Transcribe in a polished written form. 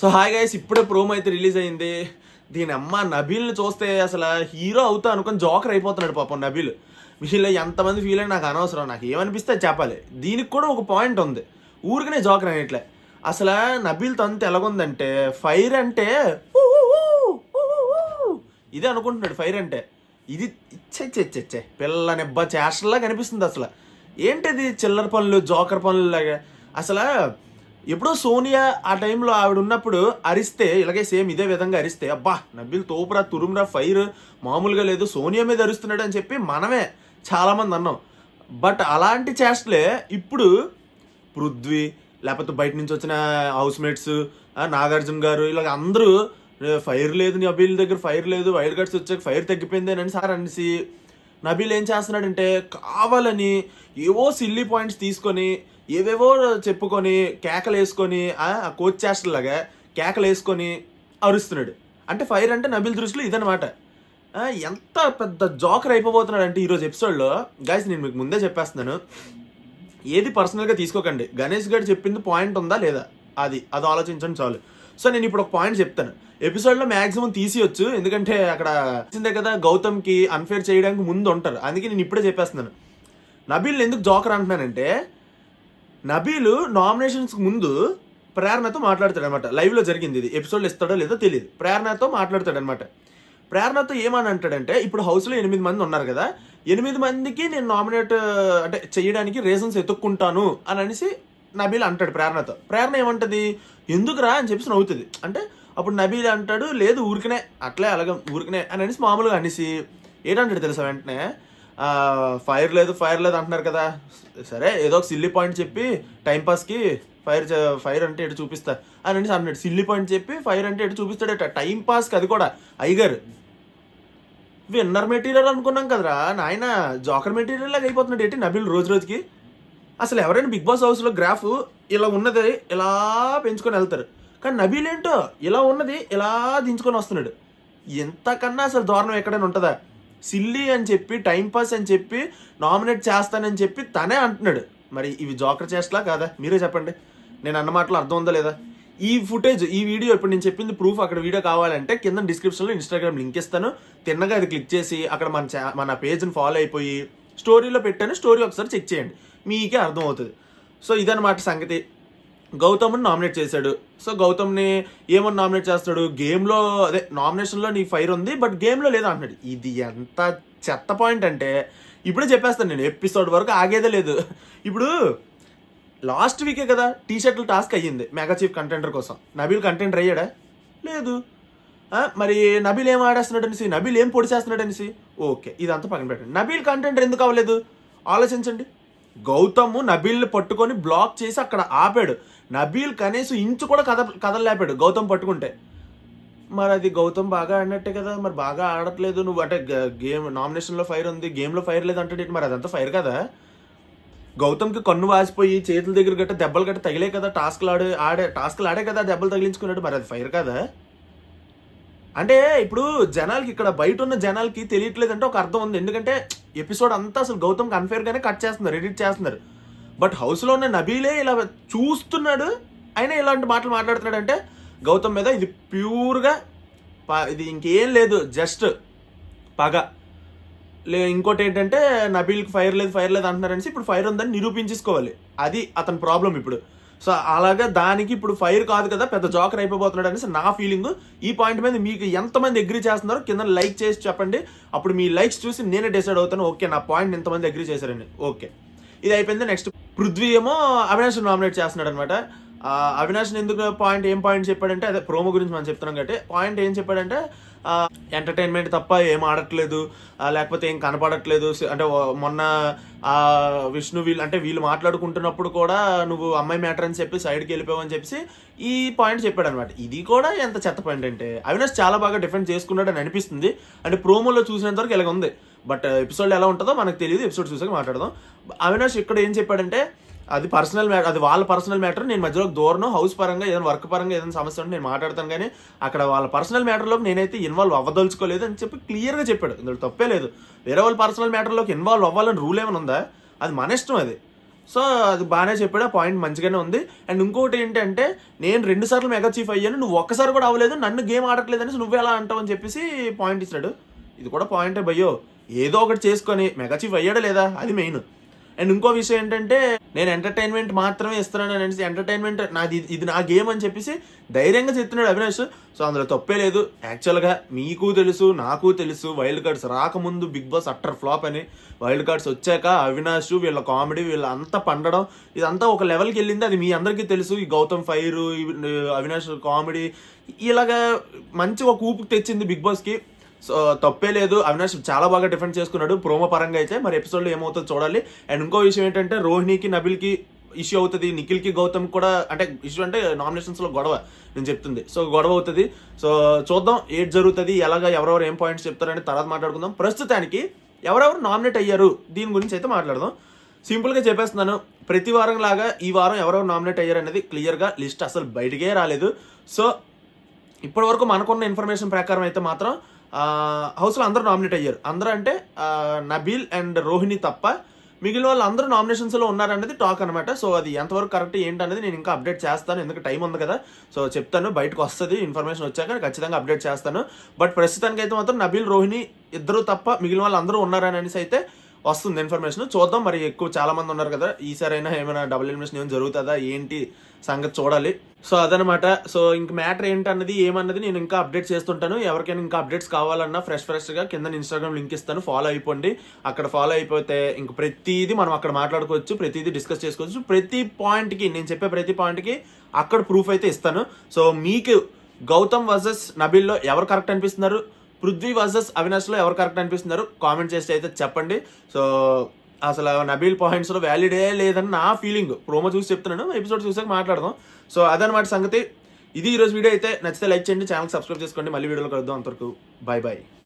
So hi guys, ఇప్పుడే promo అయితే release అయింది. దీని అమ్మ నబీల్ని చూస్తే అసలు హీరో అవుతా అనుకుని జోకర్ అయిపోతున్నాడు పాపం నబీల్. వీళ్ళు ఎంతమంది ఫీల్ అయినా నాకు అనవసరం, నాకు ఏమనిపిస్తే చెప్పాలి. దీనికి కూడా ఒక పాయింట్ ఉంది, ఊరికనే జోకర్ అనేట్లే. అసలు నబీల్ తంత ఎలాగుందంటే ఫైర్ అంటే ఇదే అనుకుంటున్నాడు. ఫైర్ అంటే ఇది ఇచ్చే పిల్ల నెబ్బ చేష్టల్లా కనిపిస్తుంది. అసలు ఏంటిది చిల్లర పనులు, జోకర్ పనులు లాగా. అసలు ఎప్పుడో సోనియా ఆ టైంలో ఆవిడ ఉన్నప్పుడు అరిస్తే ఇలాగే సేమ్ ఇదే విధంగా అరిస్తే అబ్బా నబీల్ తోపురా తురుమురా ఫైర్ మామూలుగా లేదు, సోనియా మీద అరుస్తున్నాడు అని చెప్పి మనమే చాలామంది అన్నాం. బట్ అలాంటి చేష్టలే ఇప్పుడు పృథ్వీ లేకపోతే బయట నుంచి వచ్చిన హౌస్ మేట్స్, నాగార్జున గారు, ఇలాగ అందరూ ఫైర్ లేదు నబీల్ దగ్గర, ఫైర్ లేదు, వైల్డ్ కార్డ్స్ వచ్చాక ఫైర్ తగ్గిపోయింది అని సార్ అనేసి నబీల్ ఏం చేస్తున్నాడంటే కావాలని ఏవో సిల్లీ పాయింట్స్ తీసుకొని ఏవేవో చెప్పుకొని కేకలు వేసుకొని కోచ్ చేష్టలాగా కేకలు వేసుకొని అరుస్తున్నాడు. అంటే ఫైర్ అంటే నబీల్ దృష్టిలో ఇదనమాట. ఎంత పెద్ద జోకర్ అయిపోతున్నాడు అంటే ఈరోజు ఎపిసోడ్లో గైస్ నేను మీకు ముందే చెప్పేస్తున్నాను, ఏది పర్సనల్గా తీసుకోకండి. గణేష్ గారు చెప్పింది పాయింట్ ఉందా లేదా అది ఆలోచించండి చాలు. సో నేను ఇప్పుడు ఒక పాయింట్ చెప్తాను. ఎపిసోడ్లో మ్యాక్సిమం తీసియొచ్చు, ఎందుకంటే అక్కడ వచ్చిందే కదా గౌతమ్కి అన్ఫేర్ చేయడానికి ముందు ఉంటారు. అందుకే నేను ఇప్పుడే చెప్పేస్తున్నాను. నబీల్ ఎందుకు జోకర్ అంటున్నానంటే, నబీలు నామినేషన్స్కి ముందు ప్రేరణతో మాట్లాడతాడు అనమాట. లైవ్లో జరిగింది ఇది, ఎపిసోడ్లో ఇస్తాడో లేదో తెలియదు. ప్రేరణతో మాట్లాడతాడు అనమాట. ప్రేరణతో ఏమని అంటాడంటే, ఇప్పుడు హౌస్లో 8 మంది ఉన్నారు కదా, 8 మందికి నేను నామినేట్ అంటే చేయడానికి రీజన్స్ ఎత్తుక్కుంటాను అని అనేసి నబీల్ అంటాడు ప్రేరణతో. ప్రేరణ ఏమంటుంది, ఎందుకురా అని చెప్పేసి నవ్వుతుంది. అంటే అప్పుడు నబీల్ అంటాడు, లేదు ఊరికనే అట్లే అలాగే ఊరికనే అని అనేసి మామూలుగా అనేసి ఏంటంటాడు తెలుసా, వెంటనే ఫైర్ లేదు అంటున్నారు కదా, సరే ఏదో ఒక సిల్లీ పాయింట్ చెప్పి టైంపాస్కి ఫైర్ అంటే ఎటు చూపిస్తా అని అనేసి అన్నాడు. సిల్లీ పాయింట్ చెప్పి ఫైర్ అంటే ఎటు చూపిస్తాడట టైంపాస్కి. అది కూడా అయ్యగారు విన్నర్ మెటీరియల్ అనుకున్నాం కదరా నాయన, జోకర్ మెటీరియల్ లాగా అయిపోతున్నాడు ఏంటి నబీల్ రోజు రోజుకి. అసలు ఎవరైనా బిగ్ బాస్ హౌస్లో గ్రాఫ్ ఇలా ఉన్నది ఇలా పెంచుకొని వెళ్తారు, కానీ నబీల్ ఏంటో ఇలా ఉన్నది ఇలా దించుకొని వస్తున్నాడు. ఎంతకన్నా అసలు దారుణం ఎక్కడైనా ఉంటుందా? సిల్లీ అని చెప్పి టైంపాస్ అని చెప్పి నామినేట్ చేస్తానని చెప్పి తనే అంటున్నాడు. మరి ఇవి జోకర్ చేష్టలా కాదా? మీరే చెప్పండి. నేను అన్న మాటలు అర్థం ఉందా లేదా? ఈ ఫుటేజ్, ఈ వీడియో ఇప్పుడు నేను చెప్పింది ప్రూఫ్, అక్కడ వీడియో కావాలంటే కింద డిస్క్రిప్షన్లో ఇన్స్టాగ్రామ్ లింక్ ఇస్తాను. తిన్నగా అది క్లిక్ చేసి అక్కడ మన పేజ్ని ఫాలో అయిపోయి స్టోరీలో పెట్టాను, స్టోరీ ఒకసారి చెక్ చేయండి, మీకే అర్థమవుతుంది. సో ఇదన్నమాట సంగతి. గౌతమ్ని నామినేట్ చేశాడు. సో గౌతమ్ని ఏమని నామినేట్ చేస్తాడు, గేమ్లో అదే నామినేషన్లో నీ ఫైర్ ఉంది బట్ గేమ్లో లేదా అంటున్నాడు. ఇది ఎంత చెత్త పాయింట్ అంటే ఇప్పుడే చెప్పేస్తాను నేను, ఎపిసోడ్ వరకు ఆగేదే లేదు. ఇప్పుడు లాస్ట్ వీకే కదా టీ షర్ట్లు టాస్క్ అయ్యింది మెగా చీఫ్ కంటెండర్ కోసం. నబీల్ కంటెండర్ అయ్యాడా? లేదు. మరి నబీల్ ఏం ఆడేస్తున్నాడు అనేసి, నబీల్ ఏం పొడి చేస్తున్నాడు అనేసి, ఓకే ఇదంతా పక్కన పెట్టండి. నబీల్ కంటెండర్ ఎందుకు అవ్వలేదు ఆలోచించండి. గౌతమ్ నబీల్ని పట్టుకొని బ్లాక్ చేసి అక్కడ ఆపాడు. నబీల్ కనీసం ఇంచు కూడా కదలలేపాడు గౌతమ్ పట్టుకుంటే. మరి అది గౌతమ్ బాగా ఆడినట్టే కదా. మరి బాగా ఆడట్లేదు నువ్వు, అంటే గేమ్ నామినేషన్లో ఫైర్ ఉంది గేమ్లో ఫైర్ లేదు అంటే మరి అదంతా ఫైర్ కదా. గౌతమ్కి కన్ను వాసిపోయి చేతుల దగ్గర గట్ట దెబ్బలు గట్ట తగిలే కదా, టాస్క్లు ఆడే కదా దెబ్బలు తగిలించుకున్నాడు. మరి అది ఫైర్ కదా. అంటే ఇప్పుడు జనాలకి, ఇక్కడ బయట ఉన్న జనాలకి తెలియట్లేదంటే ఒక అర్థం ఉంది. ఎందుకంటే ఎపిసోడ్ అంతా అసలు గౌతమ్కి అన్ఫేర్గానే కట్ చేస్తున్నారు, ఎడిట్ చేస్తున్నారు. బట్ హౌస్లో ఉన్న నబీలే ఇలా చూస్తున్నాడు, అయినా ఇలాంటి మాటలు మాట్లాడుతున్నాడు అంటే గౌతమ్ మీద ఇది ప్యూర్గా ఇది ఇంకేం లేదు, జస్ట్ పగ. ఇంకోటి ఏంటంటే నబీల్కి ఫైర్ లేదు అంటున్నారనేసి ఇప్పుడు ఫైర్ ఉందని నిరూపించుకోవాలి. అది అతని ప్రాబ్లం ఇప్పుడు. సో అలాగా దానికి ఇప్పుడు ఫైర్ కాదు కదా పెద్ద జోకర్ అయిపోతున్నాడు అనేసి నా ఫీలింగ్. ఈ పాయింట్ మీద మీకు ఎంతమంది అగ్రీ చేస్తున్నారో కింద లైక్ చేసి చెప్పండి. అప్పుడు మీ లైక్స్ చూసి నేనే డిసైడ్ అవుతాను, ఓకే నా పాయింట్ ఎంతమంది అగ్రీ చేశారని. ఓకే ఇది అయిపోయింది. నెక్స్ట్ పృథ్వీ ఏమో అవినాష్ నామినేట్ చేస్తున్నాడు అనమాట. అవినాష్ ఎందుకు ఏం పాయింట్ చెప్పాడంటే, అదే ప్రోమో గురించి మనం చెప్తున్నాం కాబట్టి పాయింట్ ఏం చెప్పాడంటే, ఎంటర్టైన్మెంట్ తప్ప ఏం ఆడట్లేదు, లేకపోతే ఏం కనపడట్లేదు. అంటే మొన్న విష్ణు వీళ్ళు మాట్లాడుకుంటున్నప్పుడు కూడా నువ్వు అమ్మాయి మ్యాటర్ అని చెప్పి సైడ్కి వెళ్ళిపోయావు అని చెప్పేసి ఈ పాయింట్ చెప్పాడు అనమాట. ఇది కూడా ఎంత చెత్త పాయింట్ అంటే, అవినాష్ చాలా బాగా డిఫెండ్ చేసుకున్నాడు అని అనిపిస్తుంది. అంటే ప్రోమోలో చూసినంత వరకు ఇలాగ ఉంది, బట్ ఎపిసోడ్లో ఎలా ఉంటుందో మనకు తెలియదు, ఎపిసోడ్ చూసాక మాట్లాడదాం. అవినాష్ ఇక్కడ ఏం చెప్పాడంటే, అది పర్సనల్ మ్యాటర్, అది వాళ్ళ పర్సనల్ మ్యాటర్, నేను మధ్యలో దూరను, హౌస్ పరంగా ఏదైనా వర్క్ పరంగా ఏదైనా సమస్య ఉంటే నేను మాట్లాడతాను, కానీ అక్కడ వాళ్ళ పర్సనల్ మ్యాటర్లోకి నేనైతే ఇన్వాల్వ్ అవ్వదలుచుకోలేదు అని చెప్పి క్లియర్గా చెప్పాడు. ఇందులో తప్పే లేదు. వేరే వాళ్ళ పర్సనల్ మ్యాటర్లోకి ఇన్వాల్వ్ అవ్వాలని రూల్ ఏమైనా ఉందా? అది మన ఇష్టం. అది సో అది బాగానే చెప్పాడు, ఆ పాయింట్ మంచిగానే ఉంది. అండ్ ఇంకోటి ఏంటంటే నేను 2 సార్లు మెగా చీఫ్ అయ్యాను, నువ్వు ఒక్కసారి కూడా అవ్వలేదు, నన్ను గేమ్ ఆడట్లేదు అనేసి నువ్వు ఎలా అంటావు అని చెప్పేసి పాయింట్ ఇచ్చాడు. ఇది కూడా పాయింటే భయ్యో, ఏదో ఒకటి చేసుకొని మెగా చీఫ్ అయ్యాడా లేదా అది మెయిన్. అండ్ ఇంకో విషయం ఏంటంటే నేను ఎంటర్టైన్మెంట్ మాత్రమే ఇస్తున్నాను అనేసి, ఎంటర్టైన్మెంట్ నాది, ఇది నా గేమ్ అని చెప్పేసి ధైర్యంగా చెప్తున్నాడు అవినాష్. సో అందులో తప్పే లేదు. యాక్చువల్గా మీకు తెలుసు, నాకు తెలుసు, వైల్డ్ కార్డ్స్ రాకముందు బిగ్ బాస్ అట్టర్ ఫ్లాప్ అని, వైల్డ్ కార్డ్స్ వచ్చాక అవినాష్ వీళ్ళ కామెడీ వీళ్ళ అంతా పండడం ఇదంతా ఒక లెవెల్కి వెళ్ళింది. అది మీ అందరికీ తెలుసు. ఈ గౌతమ్ ఫైర్, అవినాష్ కామెడీ ఇలాగా మంచి ఒక ఊపుకి తెచ్చింది బిగ్ బాస్కి. సో తప్పే లేదు, అవినాష్ చాలా బాగా డిఫెండ్ చేసుకున్నాడు ప్రోమో పరంగా అయితే. మరి ఎపిసోడ్లో ఏమవుతుందో చూడాలి. అండ్ ఇంకో విషయం ఏంటంటే రోహిణికి నబిల్కి ఇష్యూ అవుతుంది, నిఖిల్కి గౌతమ్ కూడా, అంటే ఇష్యూ అంటే నామినేషన్స్లో గొడవ నేను చెప్తుంది. సో గొడవ అవుతుంది. సో చూద్దాం ఏది జరుగుతుంది, ఎలాగా ఎవరెవరు ఏం పాయింట్స్ చెప్తారని తర్వాత మాట్లాడుకుందాం. ప్రస్తుతానికి ఎవరెవరు నామినేట్ అయ్యారు దీని గురించి అయితే మాట్లాడదాం. సింపుల్గా చెప్పేస్తున్నాను, ప్రతి వారం లాగా ఈ వారం ఎవరెవరు నామినేట్ అయ్యారు అనేది క్లియర్గా లిస్ట్ అసలు బయటికే రాలేదు. సో ఇప్పటి వరకు మనకున్న ఇన్ఫర్మేషన్ ప్రకారం అయితే మాత్రం హౌస్లో అందరూ నామినేట్ అయ్యారు. అందరూ అంటే నబీల్ అండ్ రోహిణి తప్ప మిగిలిన వాళ్ళు అందరూ నామినేషన్స్లో ఉన్నారనేది టాక్ అనమాట. సో అది ఎంతవరకు కరెక్ట్ ఏంటనేది నేను ఇంకా అప్డేట్ చేస్తాను, ఎందుకు టైం ఉంది కదా. సో చెప్తాను, బయటకు వస్తుంది ఇన్ఫర్మేషన్ వచ్చాక ఖచ్చితంగా అప్డేట్ చేస్తాను. బట్ ప్రస్తుతానికి అయితే మాత్రం నబీల్ రోహిణి ఇద్దరు తప్ప మిగిలిన వాళ్ళు అందరూ ఉన్నారని అనేసి అయితే వస్తుంది ఇన్ఫర్మేషన్. చూద్దాం, మరి ఎక్కువ చాలా మంది ఉన్నారు కదా, ఈసారైనా ఏమైనా డబుల్ ఎలిమినేషన్ ఏమైనా జరుగుతుందా ఏంటి సంగతి చూడాలి. సో అదనమాట. సో ఇంక మ్యాటర్ ఏంటన్నది ఏమన్నది నేను ఇంకా అప్డేట్ చేస్తుంటాను. ఎవరికైనా ఇంకా అప్డేట్స్ కావాలన్నా ఫ్రెష్గా కింద ఇన్స్టాగ్రామ్ లింక్ ఇస్తాను, ఫాలో అయిపోండి. అక్కడ ఫాలో అయిపోతే ఇంక ప్రతిదీ మనం అక్కడ మాట్లాడుకోవచ్చు, ప్రతిదీ డిస్కస్ చేసుకోవచ్చు. ప్రతి పాయింట్కి నేను చెప్పే ప్రతి పాయింట్కి అక్కడ ప్రూఫ్ అయితే ఇస్తాను. సో మీకు గౌతమ్ వర్సెస్ నబీల్లో ఎవరు కరెక్ట్ అనిపిస్తున్నారు, పృథ్వీ వర్సెస్ అవినాష్లో ఎవరు కరెక్ట్ అనిపిస్తున్నారు కామెంట్ చేసి అయితే చెప్పండి. సో అసలు నబీల్ పాయింట్స్లో వ్యాలిడే లేదని నా ఫీలింగ్. ప్రోమో చూసి చెప్తున్నాను, ఎపిసోడ్ చూసాక మాట్లాడదాం. సో అదనమాట సంగతి. ఇది ఈరోజు వీడియో అయితే. నచ్చితే లైక్ చేయండి, ఛానల్ సబ్స్క్రైబ్ చేసుకోండి. మళ్ళీ వీడియోలో కలుద్దాం. అంతవరకు బాయ్ బాయ్.